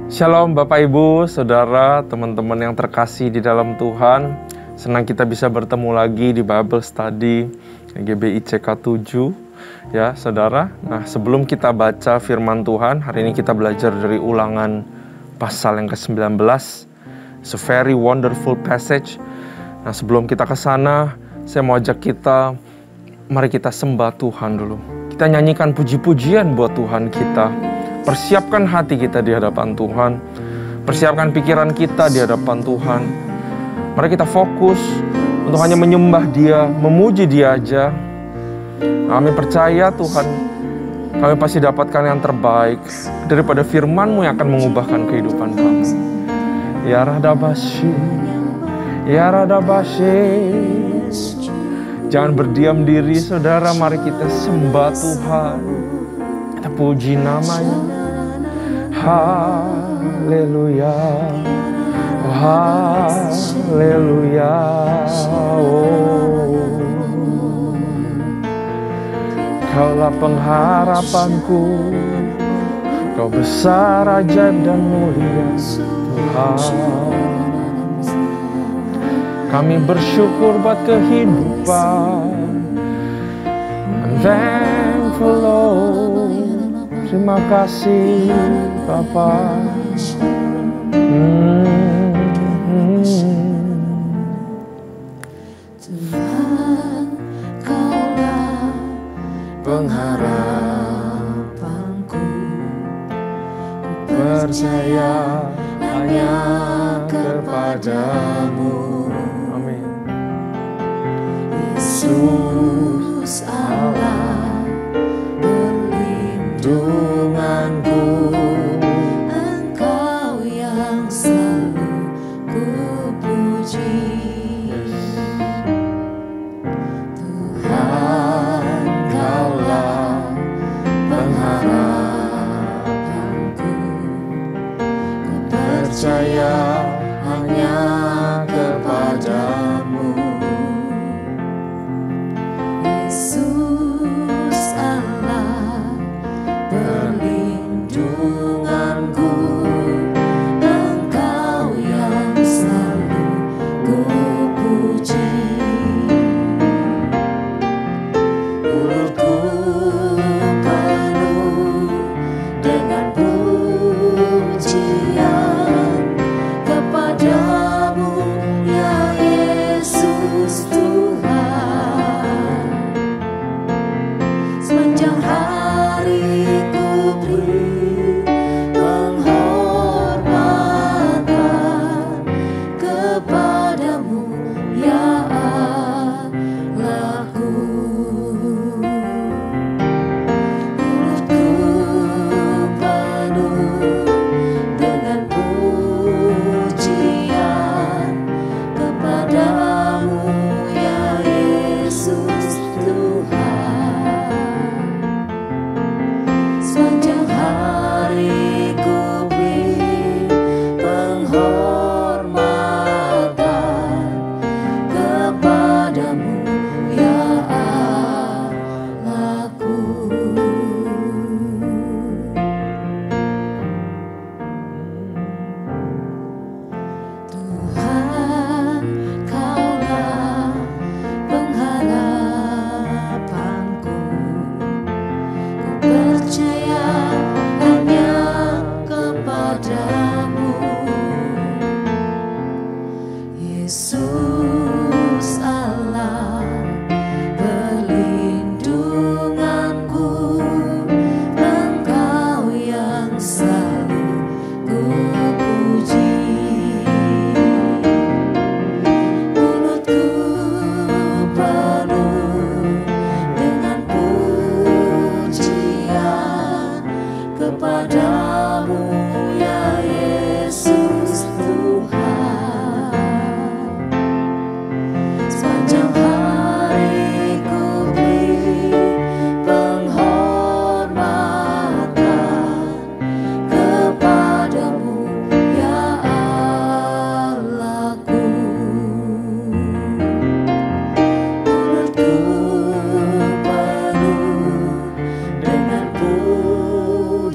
Shalom Bapak Ibu, Saudara, teman-teman yang terkasih di dalam Tuhan. Senang kita bisa bertemu lagi di Bible Study GBI CK 7 ya Saudara. Nah, sebelum kita baca firman Tuhan, hari ini kita belajar dari Ulangan pasal yang ke-19. It's a very wonderful passage. Nah, sebelum kita ke sana, saya mau ajak kita, mari kita sembah Tuhan dulu. Kita nyanyikan puji-pujian buat Tuhan kita. Persiapkan hati kita di hadapan Tuhan. Persiapkan pikiran kita di hadapan Tuhan. Mari kita fokus untuk hanya menyembah Dia, memuji Dia aja. Kami percaya Tuhan, kami pasti dapatkan yang terbaik daripada firman-Mu yang akan mengubahkan kehidupan kami. Ya Radabashi, Ya Radabashi. Jangan berdiam diri saudara, mari kita sembah Tuhan. Kita puji namanya. Haleluya, oh, haleluya, oh. Kaulah pengharapanku, Kau besar, ajaib dan mulia Tuhan. Kami bersyukur buat kehidupan. I'm thankful Lord. Terima kasih Bapa. Tuhan, Kaulah pengharapanku. Ku percaya hanya kepadamu. Amin. Yesus Allah perlindunganku, Engkau yang selalu ku puji. Tuhan, Kaulah pengharapanku. Ku percaya hanya kepadamu. Yesus Allah perlindunganku, Engkau yang selalu ku puji. Mulutku penuh dengan pujian kepadamu, ya Yesus Tuhan. Sepanjang hari ku beri penghormatan kepadamu, ya Allahku. Mulutku penuh dengan pujian kepadamu, ya Yesus Tuhan. Sepanjang hari ku beri penghormatan kepadamu, ya Allahku. Tuhan, Kaulah pengharapanku. Ku percaya hanya kepadamu. Yesus Allah perlindunganku, Engkau yang selalu ku puji. Mulutku penuh dengan pujian kepadamu, ya Yesus Tuhan. Sepanjang hari ku beri penghormatan kepadamu, ya Allahku. Mulutku penuh dengan pujian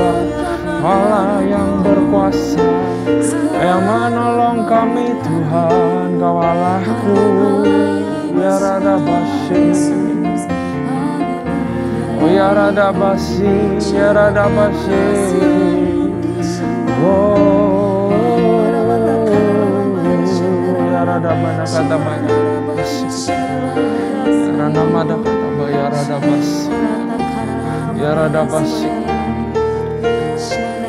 hebat, Allah yang berkuasa, yang menolong kami Tuhan, Kau Allahku. Ya Rada Basi, oh ya Rada Basi, ya Rada Basi, oh ya Rada mana kata banyak, Rana mada kata ya Rada Basi, ya Rada Basi,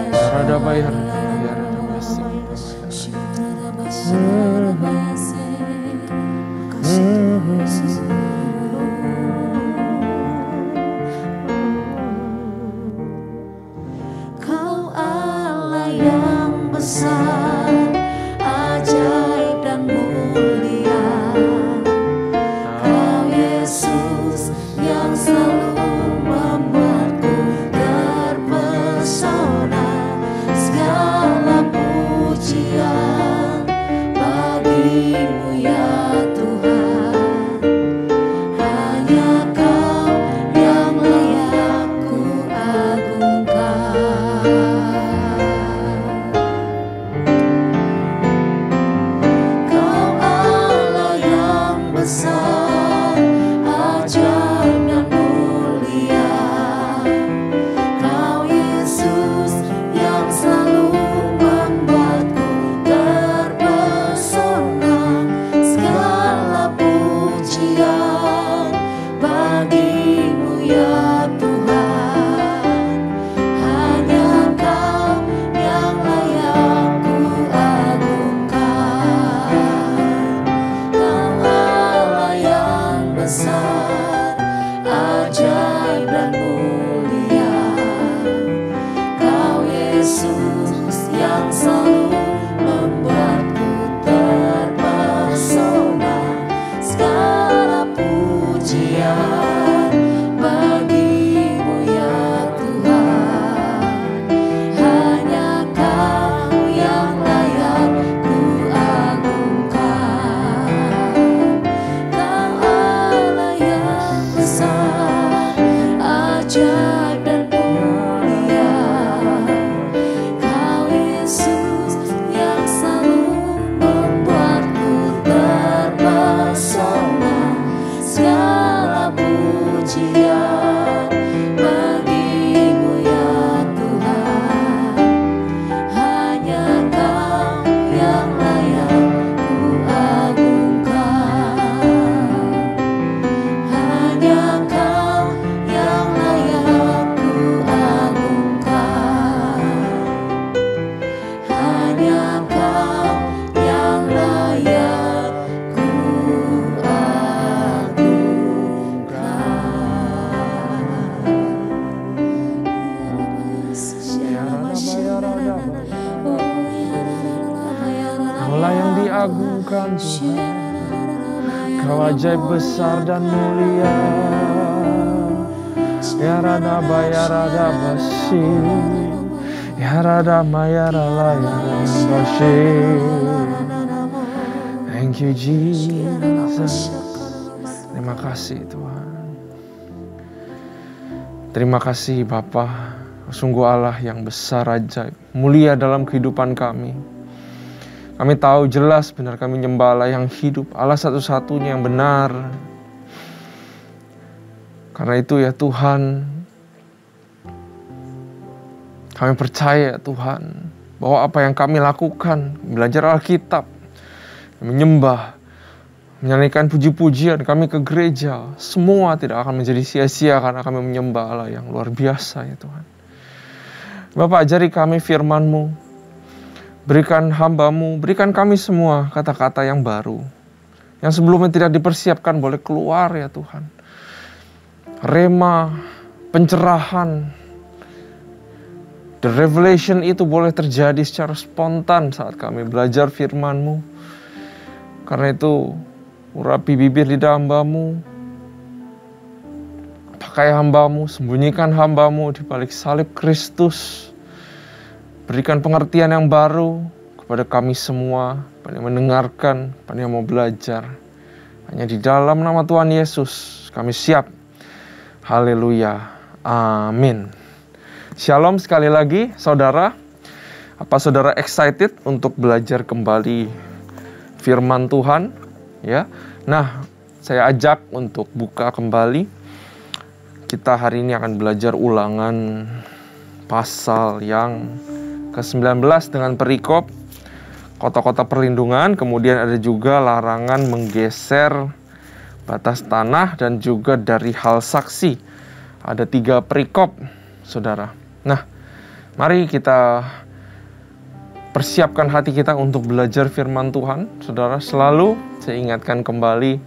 ya Rada bayar, ya Rada Basi. Kau Allah yang besar, ajaib dan mulia. Kau Yesus yang selalu membuatku terpesona. Segala pujian bagimu ya Tuhan. Hanya Kau yang layak ku agungkan. Kau Allah yang besar, ajaib dan mulia. Kau Yesus yang selalu membuatku terpesona. Segala pujian bagimu ya Tuhan. Hanya Kau yang layak ku agungkan. Kau Allah yang besar, ajaib dan mulia. Kau Yesus yang selalu membuatku terpesona. Segala pujian bagimu ya Tuhan. Hanya Kau yang layak ku agungkan. Kau Allah yang besar, ajaib dan mulia. Kau Yesus yang selalu membuatku terpesona. Segala pujian bagimu ya Tuhan. Hanya Kau yang layak ku agungkan. Hanya Kau yang layak ku agungkan. Hanya Kau yang layak ku Kaulah yang diagungkan Tuhan, Kau ajaib besar dan mulia. Ya Rada Baya Rada Basi, ya Rada Maya Rala ya Rada Basi. Thank you Jesus. Terima kasih Tuhan. Terima kasih Bapa. Sungguh Allah yang besar ajaib, mulia dalam kehidupan kami. Kami tahu jelas benar kami menyembah Allah yang hidup, Allah satu-satunya yang benar. Karena itu ya Tuhan, kami percaya Tuhan bahwa apa yang kami lakukan, belajar Alkitab, menyembah, menyanyikan puji-pujian kami ke gereja, semua tidak akan menjadi sia-sia karena kami menyembah Allah yang luar biasa ya Tuhan. Bapak, ajari kami firman-Mu, berikan hamba-Mu, berikan kami semua kata-kata yang baru, yang sebelumnya tidak dipersiapkan boleh keluar ya Tuhan. Rema, pencerahan, the revelation itu boleh terjadi secara spontan saat kami belajar firman-Mu. Karena itu, urapi bibir lidah hamba-Mu, pakai hamba-Mu, sembunyikan hamba-Mu di balik salib Kristus. Berikan pengertian yang baru kepada kami semua, kepada yang mendengarkan, kepada yang mau belajar. Hanya di dalam nama Tuhan Yesus kami siap. Haleluya. Amin. Shalom sekali lagi, saudara. Apa saudara excited untuk belajar kembali firman Tuhan? Ya. Nah, saya ajak untuk buka kembali. Kita hari ini akan belajar ulangan pasal yang ke-19 dengan perikop kota-kota perlindungan. Kemudian ada juga larangan menggeser batas tanah dan juga dari hal saksi. Ada 3 perikop, saudara. Nah, mari kita persiapkan hati kita untuk belajar firman Tuhan. Saudara, selalu saya ingatkan kembali,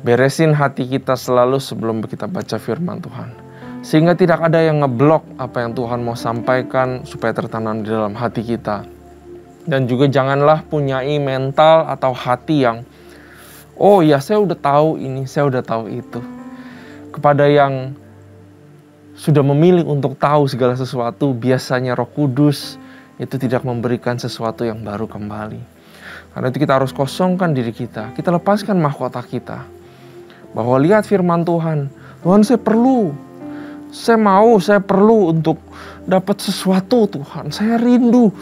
beresin hati kita selalu sebelum kita baca firman Tuhan. Sehingga tidak ada yang ngeblok apa yang Tuhan mau sampaikan supaya tertanam di dalam hati kita. Dan juga janganlah punyai mental atau hati yang, oh ya saya udah tahu ini, saya udah tahu itu. Kepada yang sudah memilih untuk tahu segala sesuatu, biasanya Roh Kudus itu tidak memberikan sesuatu yang baru kembali. Karena itu kita harus kosongkan diri kita. Kita lepaskan mahkota kita. Bahwa lihat firman Tuhan. Tuhan, saya perlu. Saya mau, saya perlu untuk dapat sesuatu, Tuhan. Saya rindu.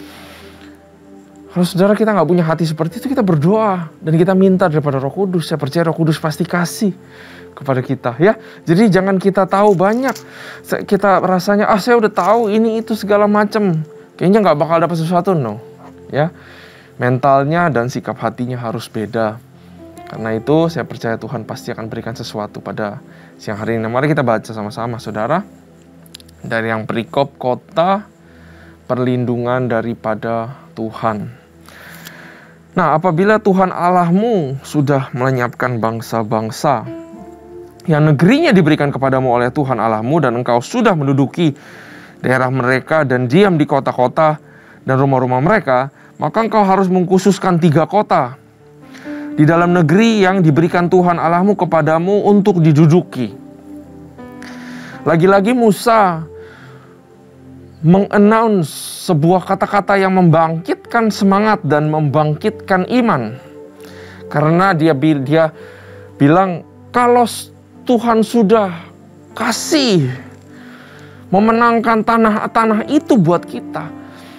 Kalau saudara kita nggak punya hati seperti itu, kita berdoa. Dan kita minta daripada Roh Kudus. Saya percaya Roh Kudus pasti kasih kepada kita, ya. Jadi jangan kita tahu banyak. Kita rasanya, saya udah tahu ini itu segala macam. Kayaknya nggak bakal dapat sesuatu, no. Ya, mentalnya dan sikap hatinya harus beda. Karena itu saya percaya Tuhan pasti akan berikan sesuatu pada siang hari ini. Mari kita baca sama-sama, saudara. Dari yang perikop kota perlindungan daripada Tuhan. Nah, apabila Tuhan Allahmu sudah melenyapkan bangsa-bangsa yang negerinya diberikan kepadamu oleh Tuhan Allahmu, dan engkau sudah menduduki daerah mereka dan diam di kota-kota dan rumah-rumah mereka, maka engkau harus mengkhususkan 3 kota di dalam negeri yang diberikan Tuhan Allahmu kepadamu untuk diduduki. Lagi-lagi Musa mengannounce sebuah kata-kata yang membangkitkan semangat dan membangkitkan iman. Karena dia bilang, kalau Tuhan sudah kasih memenangkan tanah itu buat kita.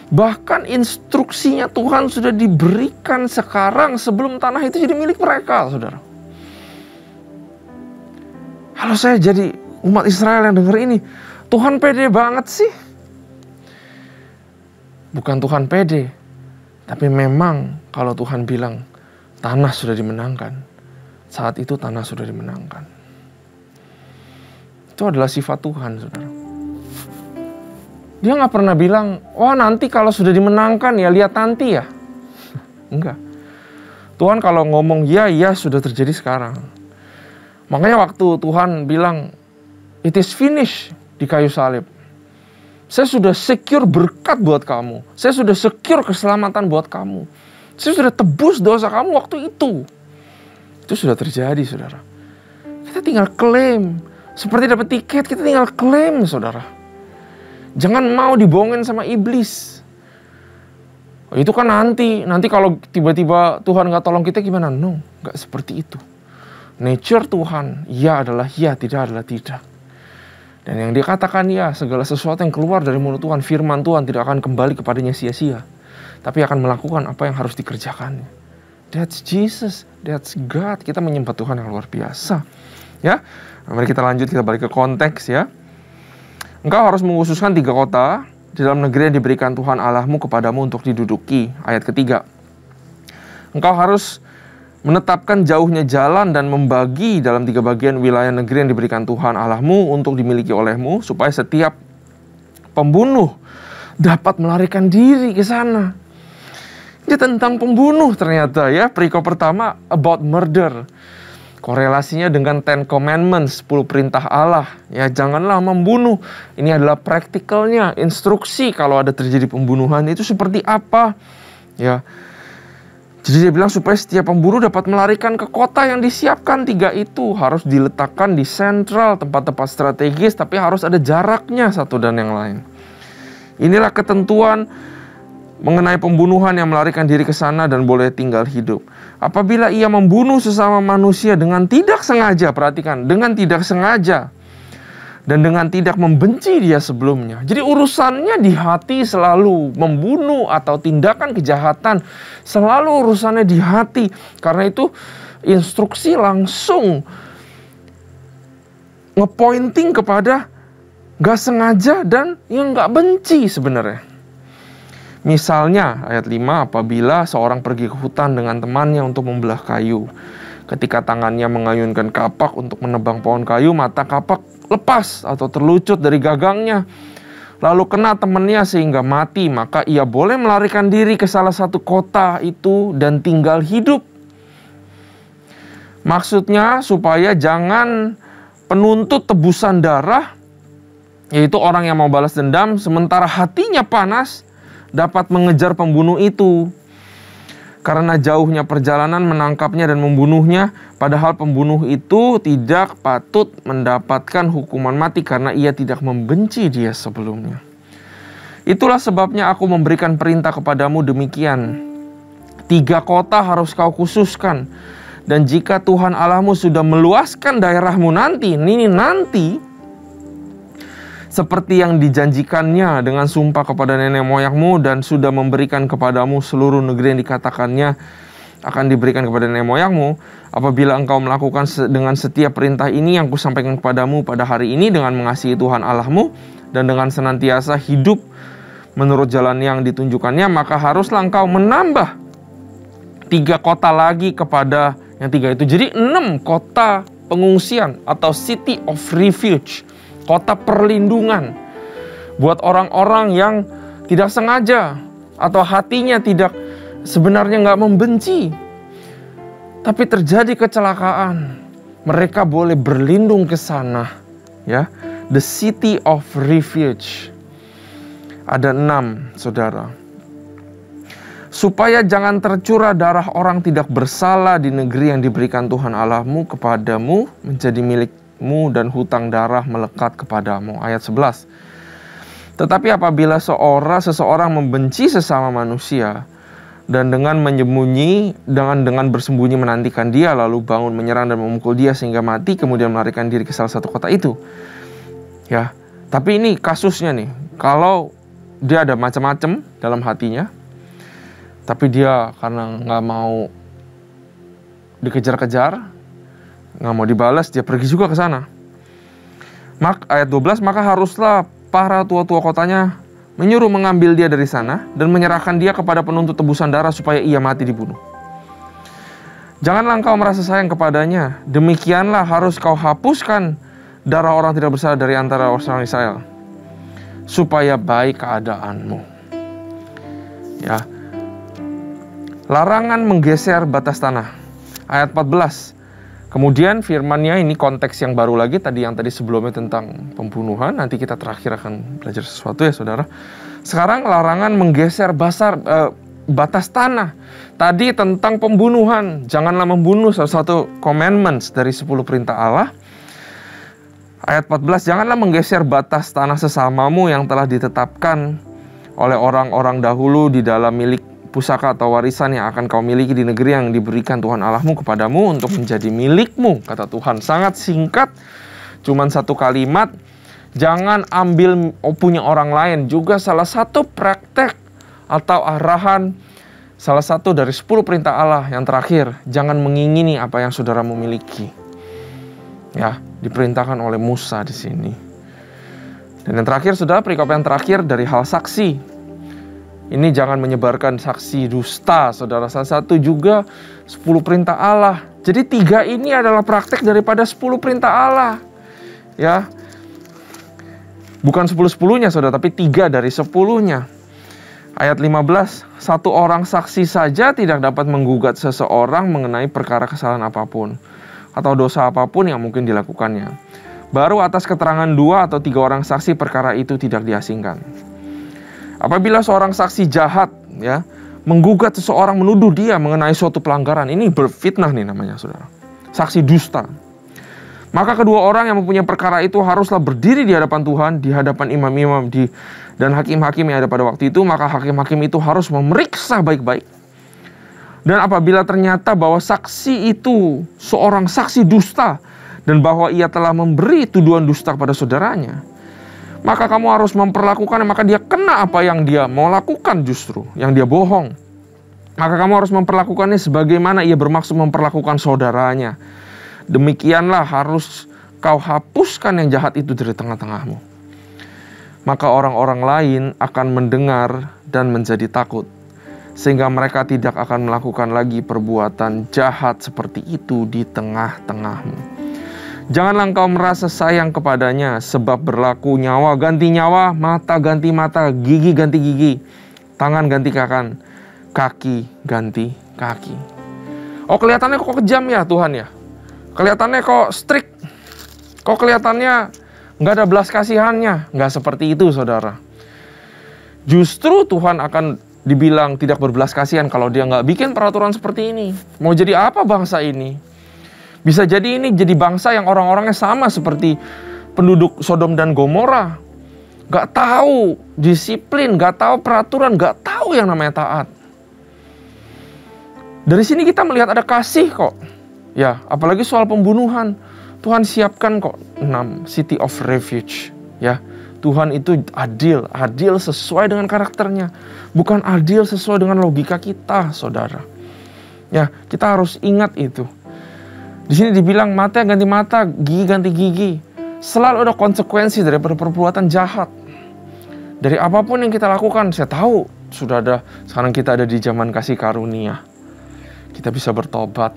Bahkan instruksinya Tuhan sudah diberikan sekarang sebelum tanah itu jadi milik mereka, saudara. Kalau saya jadi umat Israel yang dengar ini, Tuhan pede banget sih. Bukan Tuhan pede, tapi memang kalau Tuhan bilang tanah sudah dimenangkan, saat itu tanah sudah dimenangkan. Itu adalah sifat Tuhan, saudara. Dia nggak pernah bilang, wah nanti kalau sudah dimenangkan ya lihat nanti ya. Enggak. Tuhan kalau ngomong ya sudah terjadi sekarang. Makanya waktu Tuhan bilang, it is finished di kayu salib. Saya sudah secure berkat buat kamu. Saya sudah secure keselamatan buat kamu. Saya sudah tebus dosa kamu waktu itu. Itu sudah terjadi, saudara. Kita tinggal klaim. Seperti dapat tiket, kita tinggal klaim, saudara. Jangan mau dibohongin sama iblis. Itu kan nanti kalau tiba-tiba Tuhan gak tolong kita gimana? No, gak seperti itu. Nature Tuhan, ya adalah ya, tidak adalah tidak. Dan yang dikatakan ya, segala sesuatu yang keluar dari mulut Tuhan, firman Tuhan tidak akan kembali kepadanya sia-sia. Tapi akan melakukan apa yang harus dikerjakannya. That's Jesus, that's God. Kita menyembah Tuhan yang luar biasa. Ya, mari kita lanjut, kita balik ke konteks ya. Engkau harus mengkhususkan 3 kota di dalam negeri yang diberikan Tuhan Allahmu kepadamu untuk diduduki. Ayat ketiga. Engkau harus menetapkan jauhnya jalan dan membagi dalam 3 bagian wilayah negeri yang diberikan Tuhan Allahmu untuk dimiliki olehmu, supaya setiap pembunuh dapat melarikan diri ke sana. Ini tentang pembunuh ternyata ya. Perikop pertama about murder. Korelasinya dengan 10 Commandments, 10 perintah Allah. Ya, janganlah membunuh. Ini adalah praktikalnya, instruksi kalau ada terjadi pembunuhan itu seperti apa. Ya. Jadi dia bilang supaya setiap pemburu dapat melarikan ke kota yang disiapkan. 3 itu harus diletakkan di sentral, tempat-tempat strategis, tapi harus ada jaraknya satu dan yang lain. Inilah ketentuan mengenai pembunuhan yang melarikan diri ke sana dan boleh tinggal hidup. Apabila ia membunuh sesama manusia dengan tidak sengaja, perhatikan, dengan tidak sengaja, dan dengan tidak membenci dia sebelumnya. Jadi urusannya di hati selalu. Membunuh atau tindakan kejahatan selalu urusannya di hati. Karena itu instruksi langsung ngepointing kepada gak sengaja dan yang gak benci sebenarnya. Misalnya ayat 5, apabila seorang pergi ke hutan dengan temannya untuk membelah kayu. Ketika tangannya mengayunkan kapak untuk menebang pohon kayu, mata kapak lepas atau terlucut dari gagangnya. Lalu kena temannya sehingga mati, maka ia boleh melarikan diri ke salah satu kota itu dan tinggal hidup. Maksudnya supaya jangan penuntut tebusan darah, yaitu orang yang mau balas dendam, sementara hatinya panas, dapat mengejar pembunuh itu. Karena jauhnya perjalanan menangkapnya dan membunuhnya, padahal pembunuh itu tidak patut mendapatkan hukuman mati karena ia tidak membenci dia sebelumnya. Itulah sebabnya aku memberikan perintah kepadamu demikian. 3 kota harus kau khususkan. Dan jika Tuhan Allahmu sudah meluaskan daerahmu nanti, seperti yang dijanjikannya dengan sumpah kepada nenek moyangmu dan sudah memberikan kepadamu seluruh negeri yang dikatakannya akan diberikan kepada nenek moyangmu, apabila engkau melakukan dengan setiap perintah ini yang kusampaikan kepadamu pada hari ini dengan mengasihi Tuhan Allahmu dan dengan senantiasa hidup menurut jalan yang ditunjukkannya, maka haruslah engkau menambah 3 kota lagi kepada yang 3 itu. Jadi 6 kota pengungsian atau city of refuge, kota perlindungan buat orang-orang yang tidak sengaja atau hatinya tidak sebenarnya nggak membenci, tapi terjadi kecelakaan. Mereka boleh berlindung ke sana, ya. The city of refuge. Ada 6, saudara. Supaya jangan tercurah darah orang tidak bersalah di negeri yang diberikan Tuhan Allahmu kepadamu menjadi milikmu dan hutang darah melekat kepadamu. Ayat 11. Tetapi apabila seseorang membenci sesama manusia dan dengan bersembunyi menantikan dia, lalu bangun menyerang dan memukul dia sehingga mati, kemudian melarikan diri ke salah satu kota itu. Ya, tapi ini kasusnya nih. Kalau dia ada macam-macam dalam hatinya, tapi dia karena nggak mau dikejar-kejar, nggak mau dibalas, dia pergi juga ke sana. Ayat 12, maka haruslah para tua-tua kotanya menyuruh mengambil dia dari sana dan menyerahkan dia kepada penuntut tebusan darah supaya ia mati dibunuh. Janganlah engkau merasa sayang kepadanya, demikianlah harus kau hapuskan darah orang tidak bersalah dari antara orang Israel, supaya baik keadaanmu. Ya. Larangan menggeser batas tanah. Ayat 14. Kemudian firmannya ini konteks yang baru lagi, yang tadi sebelumnya tentang pembunuhan. Nanti kita terakhir akan belajar sesuatu ya saudara. Sekarang larangan menggeser batas tanah. Tadi tentang pembunuhan. Janganlah membunuh, salah satu commandments dari 10 perintah Allah. Ayat 14. Janganlah menggeser batas tanah sesamamu yang telah ditetapkan oleh orang-orang dahulu di dalam milik pusaka atau warisan yang akan kau miliki di negeri yang diberikan Tuhan Allahmu kepadamu untuk menjadi milikmu, kata Tuhan. Sangat singkat, cuman 1 kalimat. Jangan ambil punya orang lain. Juga salah satu praktek atau arahan, salah satu dari 10 perintah Allah yang terakhir, jangan mengingini apa yang saudaramu miliki. Ya, diperintahkan oleh Musa di sini. Dan yang terakhir, saudara, perikop yang terakhir dari hal saksi. Ini jangan menyebarkan saksi dusta, saudara. Salah satu juga 10 perintah Allah. Jadi 3 ini adalah praktek daripada 10 perintah Allah. Ya. Bukan 10-10-nya, saudara, tapi 3 dari 10-nya. Ayat 15, 1 orang saksi saja tidak dapat menggugat seseorang mengenai perkara kesalahan apapun atau dosa apapun yang mungkin dilakukannya. Baru atas keterangan 2 atau 3 orang saksi perkara itu tidak diasingkan. Apabila seorang saksi jahat, ya, menggugat seseorang, menuduh dia mengenai suatu pelanggaran, ini berfitnah nih namanya, saudara. Saksi dusta. Maka kedua orang yang mempunyai perkara itu haruslah berdiri di hadapan Tuhan, di hadapan imam-imam dan hakim-hakim yang ada pada waktu itu. Maka hakim-hakim itu harus memeriksa baik-baik. Dan apabila ternyata bahwa saksi itu seorang saksi dusta dan bahwa ia telah memberi tuduhan dusta kepada saudaranya, maka kamu harus memperlakukannya, maka dia kena apa yang dia mau lakukan justru, yang dia bohong. Maka kamu harus memperlakukannya sebagaimana ia bermaksud memperlakukan saudaranya. Demikianlah harus kau hapuskan yang jahat itu dari tengah-tengahmu. Maka orang-orang lain akan mendengar dan menjadi takut, sehingga mereka tidak akan melakukan lagi perbuatan jahat seperti itu di tengah-tengahmu. Janganlah engkau merasa sayang kepadanya, sebab berlaku nyawa ganti nyawa, mata ganti mata, gigi ganti gigi, tangan ganti tangan, kaki ganti kaki. Oh, kelihatannya kok kejam ya Tuhan ya? Kelihatannya kok strict? Kok kelihatannya nggak ada belas kasihannya? Nggak seperti itu, saudara. Justru Tuhan akan dibilang tidak berbelas kasihan kalau dia nggak bikin peraturan seperti ini. Mau jadi apa bangsa ini? Bisa jadi ini jadi bangsa yang orang-orangnya sama seperti penduduk Sodom dan Gomora. Nggak tahu disiplin, nggak tahu peraturan, nggak tahu yang namanya taat. Dari sini kita melihat ada kasih kok. Ya, apalagi soal pembunuhan. Tuhan siapkan kok 6 city of refuge. Ya, Tuhan itu adil sesuai dengan karakternya. Bukan adil sesuai dengan logika kita, saudara. Ya, kita harus ingat itu. Di sini dibilang mata ganti mata, gigi ganti gigi. Selalu ada konsekuensi daripada perbuatan jahat. Dari apapun yang kita lakukan, saya tahu sudah ada. Sekarang kita ada di zaman kasih karunia. Kita bisa bertobat,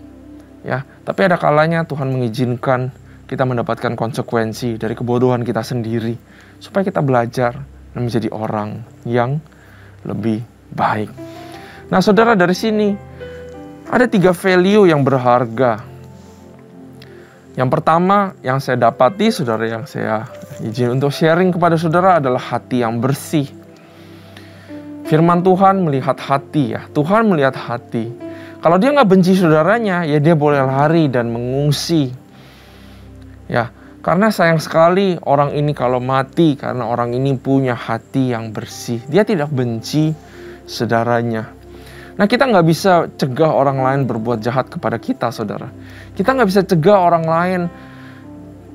ya. Tapi ada kalanya Tuhan mengizinkan kita mendapatkan konsekuensi dari kebodohan kita sendiri, supaya kita belajar dan menjadi orang yang lebih baik. Nah, saudara, dari sini ada 3 value yang berharga. Yang pertama yang saya dapati, saudara, yang saya izin untuk sharing kepada saudara adalah hati yang bersih. Firman Tuhan melihat hati, ya. Tuhan melihat hati. Kalau dia nggak benci saudaranya, ya dia boleh lari dan mengungsi. Ya, karena sayang sekali orang ini kalau mati karena orang ini punya hati yang bersih. Dia tidak benci saudaranya. Nah, kita nggak bisa cegah orang lain berbuat jahat kepada kita, saudara. Kita nggak bisa cegah orang lain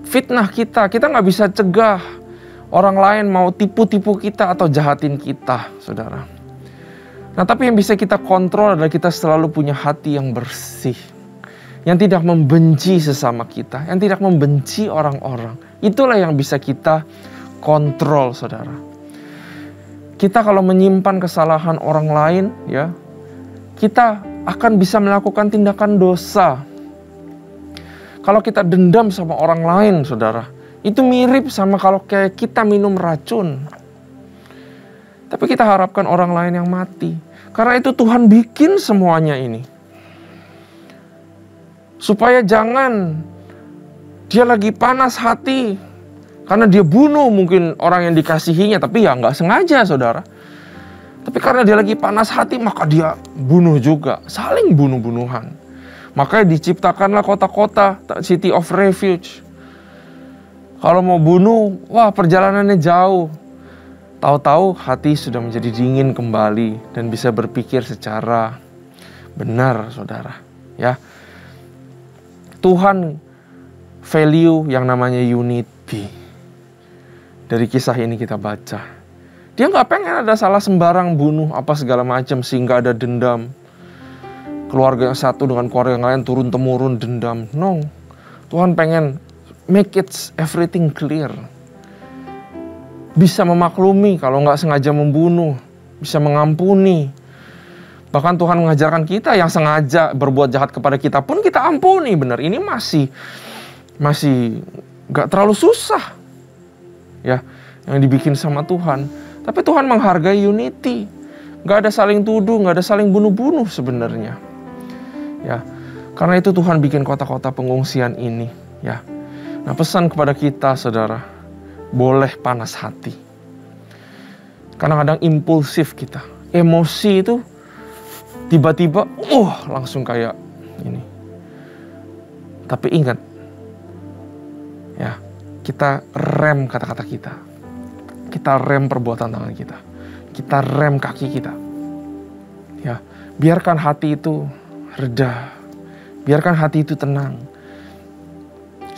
fitnah kita. Kita nggak bisa cegah orang lain mau tipu-tipu kita atau jahatin kita, saudara. Nah, tapi yang bisa kita kontrol adalah kita selalu punya hati yang bersih. Yang tidak membenci sesama kita. Yang tidak membenci orang-orang. Itulah yang bisa kita kontrol, saudara. Kita kalau menyimpan kesalahan orang lain, ya, kita akan bisa melakukan tindakan dosa. Kalau kita dendam sama orang lain, saudara, itu mirip sama kalau kayak kita minum racun. Tapi kita harapkan orang lain yang mati. Karena itu Tuhan bikin semuanya ini. Supaya jangan dia lagi panas hati. Karena dia bunuh mungkin orang yang dikasihinya. Tapi ya nggak sengaja, saudara. Tapi karena dia lagi panas hati, maka dia bunuh juga. Saling bunuh-bunuhan. Makanya diciptakanlah kota-kota, city of refuge. Kalau mau bunuh, wah perjalanannya jauh. Tahu-tahu hati sudah menjadi dingin kembali dan bisa berpikir secara benar, saudara. Ya, Tuhan value yang namanya unity. Dari kisah ini kita baca, dia nggak pengen ada salah sembarang bunuh apa segala macam sehingga ada dendam. Keluarga yang satu dengan keluarga yang lain turun temurun dendam. No, Tuhan pengen make it everything clear. Bisa memaklumi kalau nggak sengaja membunuh, bisa mengampuni. Bahkan Tuhan mengajarkan kita yang sengaja berbuat jahat kepada kita pun kita ampuni. Benar, ini masih nggak terlalu susah, ya, yang dibikin sama Tuhan. Tapi Tuhan menghargai unity, nggak ada saling tuduh, nggak ada saling bunuh-bunuh sebenarnya, ya. Karena itu Tuhan bikin kota-kota pengungsian ini, ya. Nah, pesan kepada kita, saudara. Boleh panas hati. Kadang-kadang impulsif kita. Emosi itu tiba-tiba langsung kayak ini. Tapi ingat, ya, kita rem kata-kata kita. Kita rem perbuatan tangan kita. Kita rem kaki kita. Ya, biarkan hati itu reda. Biarkan hati itu tenang.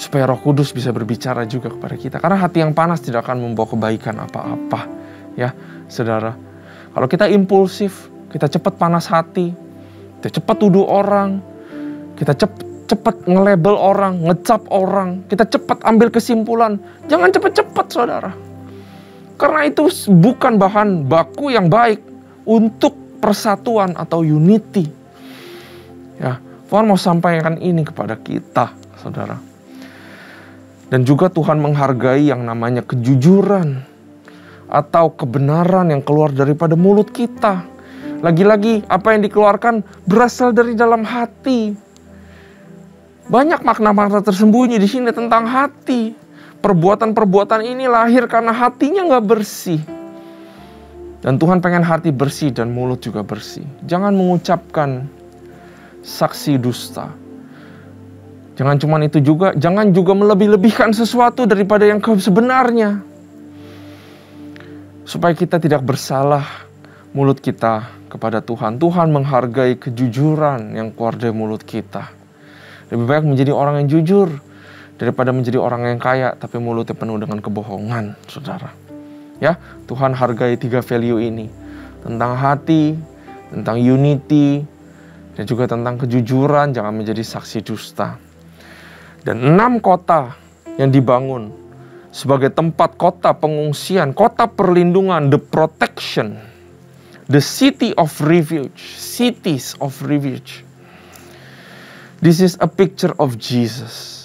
supaya Roh Kudus bisa berbicara juga kepada kita. Karena hati yang panas tidak akan membawa kebaikan apa-apa, ya saudara. Kalau kita impulsif, kita cepat panas hati, kita cepat tuduh orang, kita cepat nge-label orang, ngecap orang, kita cepat ambil kesimpulan. Jangan cepat-cepat, saudara. Karena itu bukan bahan baku yang baik untuk persatuan atau unity. Ya, Tuhan mau sampaikan ini kepada kita, saudara. Dan juga Tuhan menghargai yang namanya kejujuran atau kebenaran yang keluar daripada mulut kita. Lagi-lagi apa yang dikeluarkan berasal dari dalam hati. Banyak makna-makna tersembunyi di sini tentang hati. Perbuatan-perbuatan ini lahir karena hatinya nggak bersih. Dan Tuhan pengen hati bersih dan mulut juga bersih. Jangan mengucapkan saksi dusta. Jangan juga melebih-lebihkan sesuatu daripada yang sebenarnya. Supaya kita tidak bersalah mulut kita kepada Tuhan. Tuhan menghargai kejujuran yang keluar dari mulut kita. Lebih baik menjadi orang yang jujur daripada menjadi orang yang kaya tapi mulutnya penuh dengan kebohongan, saudara. Ya, Tuhan hargai 3 value ini. Tentang hati, tentang unity, dan juga tentang kejujuran, jangan menjadi saksi dusta. Dan 6 kota yang dibangun sebagai tempat kota pengungsian, kota perlindungan, the protection, the city of refuge, cities of refuge. This is a picture of Jesus.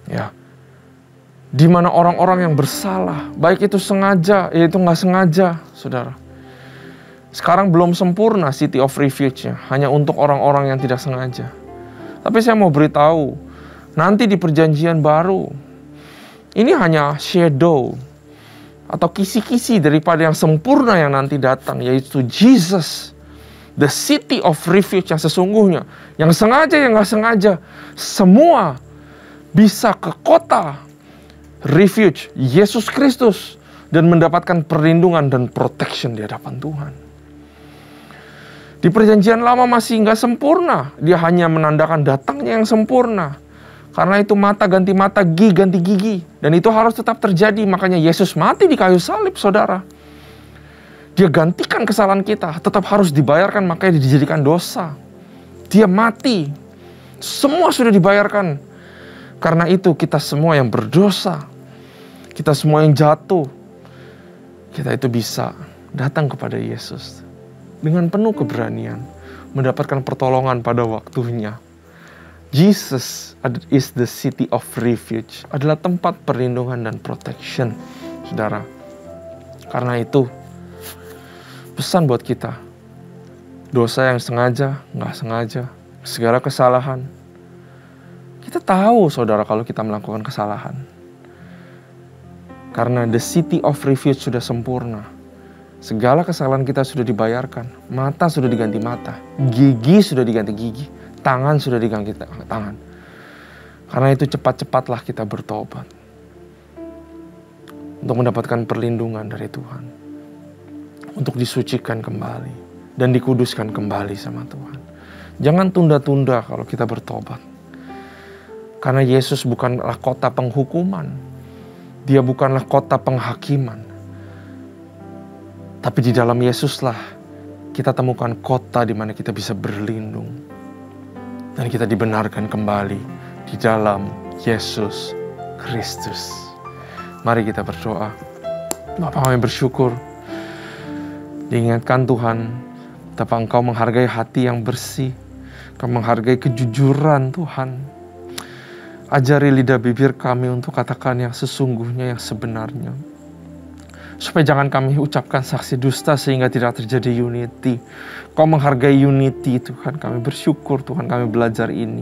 Ya, di mana orang-orang yang bersalah, baik itu sengaja, yaitu nggak sengaja, saudara. Sekarang belum sempurna city of refuge-nya, hanya untuk orang-orang yang tidak sengaja. Tapi saya mau beritahu, nanti di perjanjian baru, ini hanya shadow atau kisi-kisi daripada yang sempurna yang nanti datang, yaitu Jesus, the city of refuge yang sesungguhnya. Yang sengaja, yang nggak sengaja, semua bisa ke kota refuge Yesus Kristus dan mendapatkan perlindungan dan protection di hadapan Tuhan. Di perjanjian lama masih nggak sempurna. Dia hanya menandakan datangnya yang sempurna. Karena itu mata ganti mata, gigi ganti gigi. Dan itu harus tetap terjadi. Makanya Yesus mati di kayu salib, saudara. Dia gantikan kesalahan kita. Tetap harus dibayarkan, makanya dijadikan dosa. Dia mati. Semua sudah dibayarkan. Karena itu kita semua yang berdosa, kita semua yang jatuh, kita itu bisa datang kepada Yesus dengan penuh keberanian, mendapatkan pertolongan pada waktunya. Jesus is the city of refuge, adalah tempat perlindungan dan protection, saudara. Karena itu, pesan buat kita, dosa yang sengaja, nggak sengaja, segala kesalahan. Kita tahu, saudara, kalau kita melakukan kesalahan. Karena the city of refuge sudah sempurna. Segala kesalahan kita sudah dibayarkan. Mata sudah diganti mata. Gigi sudah diganti gigi. Tangan sudah diganti tangan. Karena itu cepat-cepatlah kita bertobat. Untuk mendapatkan perlindungan dari Tuhan. Untuk disucikan kembali. Dan dikuduskan kembali sama Tuhan. Jangan tunda-tunda kalau kita bertobat. Karena Yesus bukanlah kota penghukuman. Dia bukanlah kota penghakiman. Tapi di dalam Yesuslah kita temukan kota di mana kita bisa berlindung. Dan kita dibenarkan kembali di dalam Yesus Kristus. Mari kita berdoa. Bapa, kami bersyukur. Diingatkan Tuhan, betapa Engkau menghargai hati yang bersih. Engkau menghargai kejujuran Tuhan. Ajari lidah bibir kami untuk katakan yang sesungguhnya, yang sebenarnya. Supaya jangan kami ucapkan saksi dusta sehingga tidak terjadi unity. Kau menghargai unity, Tuhan. Kami bersyukur, Tuhan, kami belajar ini.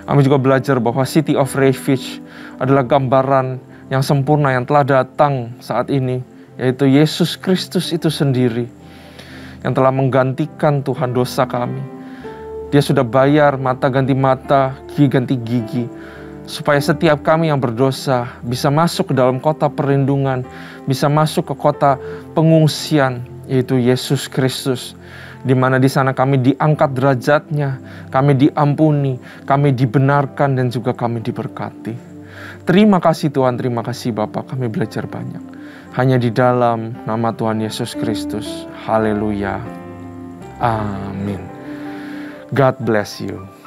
Kami juga belajar bahwa City of Refuge adalah gambaran yang sempurna yang telah datang saat ini. Yaitu Yesus Kristus itu sendiri. Yang telah menggantikan, Tuhan, dosa kami. Dia sudah bayar mata ganti mata, gigi ganti gigi. Supaya setiap kami yang berdosa bisa masuk ke dalam kota perlindungan, bisa masuk ke kota pengungsian, yaitu Yesus Kristus. di mana di sana kami diangkat derajatnya, kami diampuni, kami dibenarkan, dan juga kami diberkati. Terima kasih Tuhan, terima kasih Bapa, kami belajar banyak. Hanya di dalam nama Tuhan Yesus Kristus. Haleluya. Amin. God bless you.